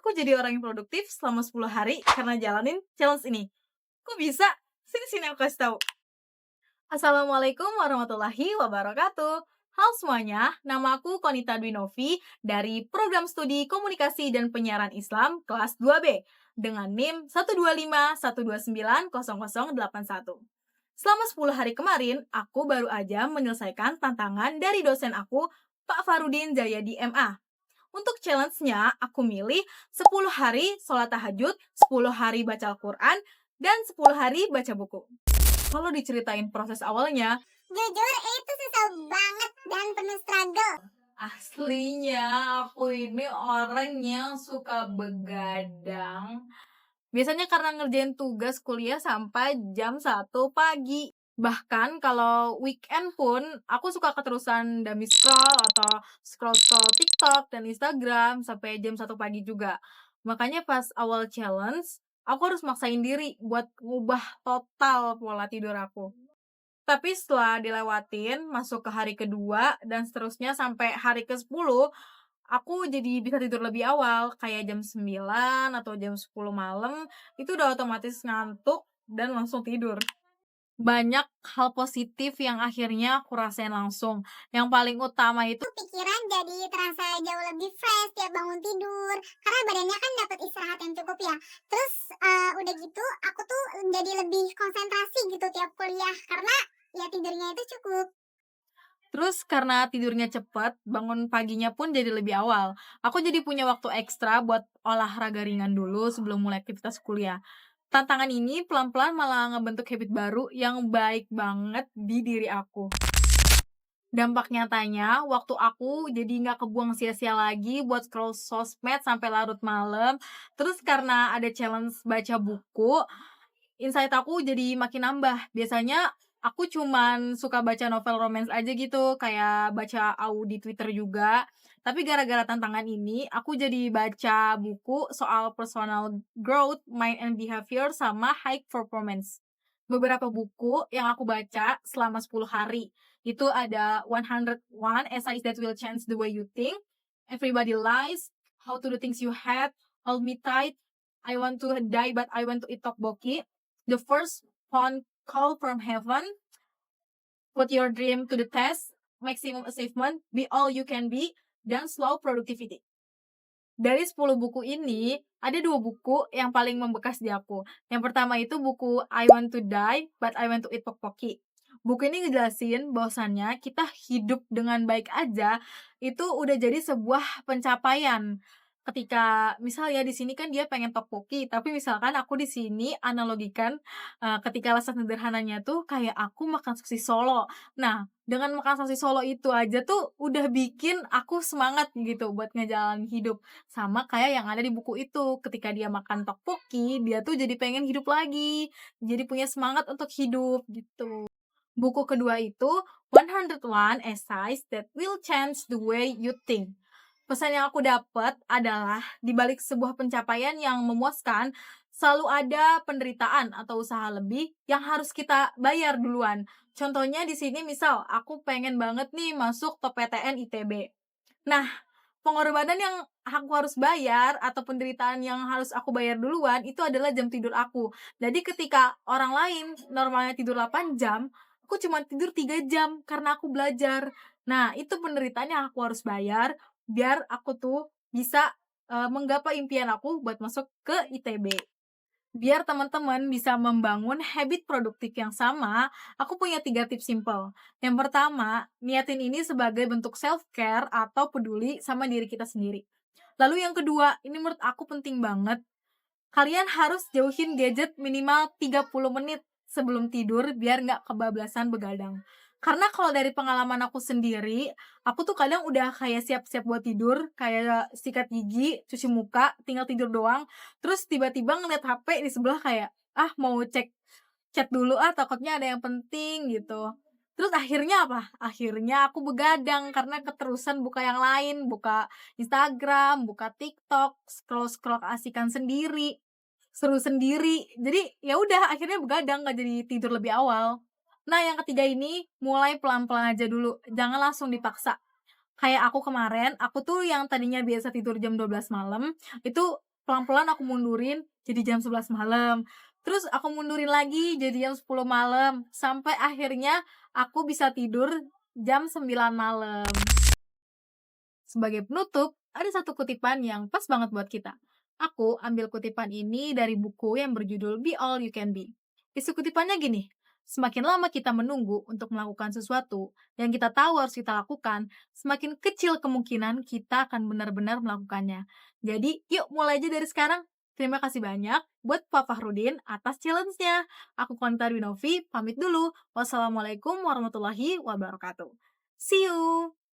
aku jadi orang yang produktif selama 10 hari karena jalanin challenge ini. Kok bisa? Sini-sini aku kasih tahu. Assalamualaikum warahmatullahi wabarakatuh. Halo semuanya, nama aku Konita Dwinovi dari Program Studi Komunikasi dan Penyiaran Islam kelas 2B dengan NIM 12512900081. Selama 10 hari kemarin, aku baru aja menyelesaikan tantangan dari dosen aku, Pak Farudin Jayadi MA. Untuk challenge-nya, aku milih 10 hari sholat tahajud, 10 hari baca Al-Quran, dan 10 hari baca buku. Kalau diceritain proses awalnya, Jujur itu susah banget dan penuh struggle. aslinya aku ini orang yang suka begadang. Biasanya karena ngerjain tugas kuliah sampai jam 1 pagi. Bahkan kalau weekend pun aku suka keterusan dummy scroll atau scroll-scroll TikTok dan Instagram sampai jam 1 pagi juga. Makanya pas awal challenge, aku harus maksain diri buat ngubah total pola tidur aku. Tapi setelah dilewatin, masuk ke hari kedua dan seterusnya sampai hari ke-10, aku jadi bisa tidur lebih awal, kayak jam 9 atau jam 10 malam, itu udah otomatis ngantuk dan langsung tidur. Banyak hal positif yang akhirnya aku rasain langsung. Yang paling utama itu Pikiran jadi terasa jauh lebih fresh tiap bangun tidur karena badannya kan dapat istirahat yang cukup ya. Terus udah gitu aku tuh jadi lebih konsentrasi gitu tiap kuliah karena ya tidurnya itu cukup. Terus karena tidurnya cepet, bangun paginya pun jadi lebih awal. Aku jadi punya waktu ekstra buat olahraga ringan dulu sebelum mulai aktivitas kuliah. Tantangan ini pelan-pelan malah ngebentuk habit baru yang baik banget di diri aku. Dampak nyatanya, waktu aku jadi nggak kebuang sia-sia lagi buat scroll sosmed sampai larut malam. Terus karena ada challenge baca buku, insight aku jadi makin nambah. Biasanya aku cuman suka baca novel romance aja gitu, kayak baca di Twitter juga. Tapi gara-gara tantangan ini, aku jadi baca buku soal personal growth, mind and behavior, sama high performance. Beberapa buku yang aku baca selama 10 hari. Itu ada 101 Essays That Will Change the Way You Think, Everybody Lies, How to Do Things You Hate, Hold Me Tight, I Want to Die But I Want to Eat Tteokbokki, The First Phone Call from Heaven, Put Your Dream to the Test, Maximum Achievement, Be All You Can Be, dan Slow Productivity. Dari 10 buku ini, ada 2 buku yang paling membekas di aku. Yang pertama itu buku I Want to Die, But I Want to Eat Tteokbokki. Buku ini ngejelasin bahwasannya kita hidup dengan baik aja, itu udah jadi sebuah pencapaian. Ketika misalnya di sini kan dia pengen tteokbokki, tapi misalkan aku di sini analogikan, ketika alasan sederhananya tuh kayak aku makan sosis Solo. Nah, dengan makan sosis Solo itu aja tuh udah bikin aku semangat gitu buat ngejalanin hidup. Sama kayak yang ada di buku itu, ketika dia makan tteokbokki, dia tuh jadi pengen hidup lagi, jadi punya semangat untuk hidup, gitu. Buku kedua itu 101 Essays That Will Change the Way You Think. Pesan yang aku dapat adalah di balik sebuah pencapaian yang memuaskan, selalu ada penderitaan atau usaha lebih yang harus kita bayar duluan. Contohnya di sini misal aku pengen banget nih masuk ke PTN ITB. Nah, pengorbanan yang aku harus bayar atau penderitaan yang harus aku bayar duluan itu adalah jam tidur aku. Jadi ketika orang lain normalnya tidur 8 jam, aku cuma tidur 3 jam karena aku belajar. Nah, itu penderitaan yang aku harus bayar biar aku tuh bisa, menggapai impian aku buat masuk ke ITB. Biar teman-teman bisa membangun habit produktif yang sama, aku punya 3 tips simple. Yang pertama, niatin ini sebagai bentuk self-care atau peduli sama diri kita sendiri. Lalu yang kedua, ini menurut aku penting banget, kalian harus jauhin gadget minimal 30 menit sebelum tidur biar nggak kebablasan begadang. Karena kalau dari pengalaman aku sendiri, aku tuh kadang udah kayak siap-siap buat tidur, kayak sikat gigi, cuci muka, tinggal tidur doang. Terus tiba-tiba ngeliat HP di sebelah kayak, ah mau cek chat dulu ah takutnya ada yang penting gitu. Terus akhirnya apa? Akhirnya aku begadang karena keterusan buka yang lain, buka Instagram, buka TikTok, scroll-scroll keasikan sendiri, seru sendiri. Jadi ya udah akhirnya begadang, nggak jadi tidur lebih awal. Nah yang ketiga ini mulai pelan-pelan aja dulu, jangan langsung dipaksa. Kayak aku kemarin, aku tuh yang tadinya biasa tidur jam 12 malam, itu pelan-pelan aku mundurin jadi jam 11 malam, terus aku mundurin lagi jadi jam 10 malam, sampai akhirnya aku bisa tidur jam 9 malam. Sebagai penutup, ada satu kutipan yang pas banget buat kita. Aku ambil kutipan ini dari buku yang berjudul Be All You Can Be. Isi kutipannya gini, semakin lama kita menunggu untuk melakukan sesuatu yang kita tahu harus kita lakukan, semakin kecil kemungkinan kita akan benar-benar melakukannya. Jadi, yuk mulai aja dari sekarang. Terima kasih banyak buat Pak Fahrudin atas challenge-nya. Aku Konta Winovi, pamit dulu. Wassalamualaikum warahmatullahi wabarakatuh. See you!